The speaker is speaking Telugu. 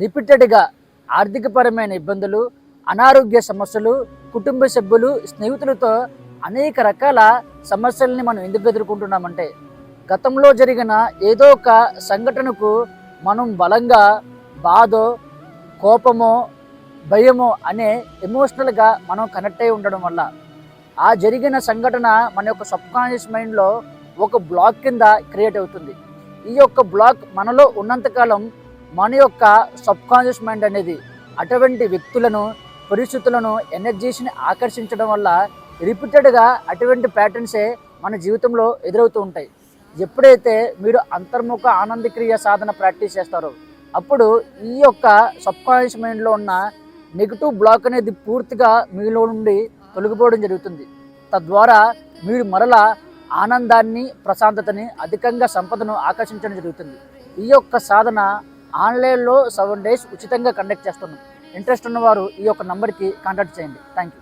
రిపీటెడ్గా ఆర్థికపరమైన ఇబ్బందులు, అనారోగ్య సమస్యలు, కుటుంబ సభ్యులు, స్నేహితులతో అనేక రకాల సమస్యల్ని మనం ఎందుకు ఎదుర్కొంటున్నామంటే గతంలో జరిగిన ఏదో ఒక సంఘటనకు మనం బలంగా బాధో, కోపమో, భయమో అనే ఎమోషనల్గా మనం కనెక్ట్ అయి ఉండడం వల్ల ఆ జరిగిన సంఘటన మన యొక్క సబ్కాన్షియస్ మైండ్లో ఒక బ్లాక్ కింద క్రియేట్ అవుతుంది. ఈ యొక్క బ్లాక్ మనలో ఉన్నంతకాలం మన యొక్క సబ్కాన్షియస్ మైండ్ అనేది అటువంటి వ్యక్తులను, పరిస్థితులను, ఎనర్జీస్ని ఆకర్షించడం వల్ల రిపీటెడ్గా అటువంటి ప్యాటర్న్సే మన జీవితంలో ఎదురవుతూ ఉంటాయి. ఎప్పుడైతే మీరు అంతర్ముఖ ఆనందక్రియ సాధన ప్రాక్టీస్ చేస్తారో అప్పుడు ఈ యొక్క సబ్కాన్షియస్ మైండ్లో ఉన్న నెగిటివ్ బ్లాక్ అనేది పూర్తిగా మీలో నుండి తొలగిపోవడం జరుగుతుంది. తద్వారా మీరు మరలా ఆనందాన్ని, ప్రశాంతతని, అధికంగా సంపదను ఆకర్షించడం జరుగుతుంది. ఈ యొక్క సాధన ఆన్లైన్లో 7 days ఉచితంగా కండక్ట్ చేస్తున్నాం. ఇంట్రెస్ట్ ఉన్నవారు ఈ యొక్క నంబర్కి కాంటాక్ట్ చేయండి. Thank you.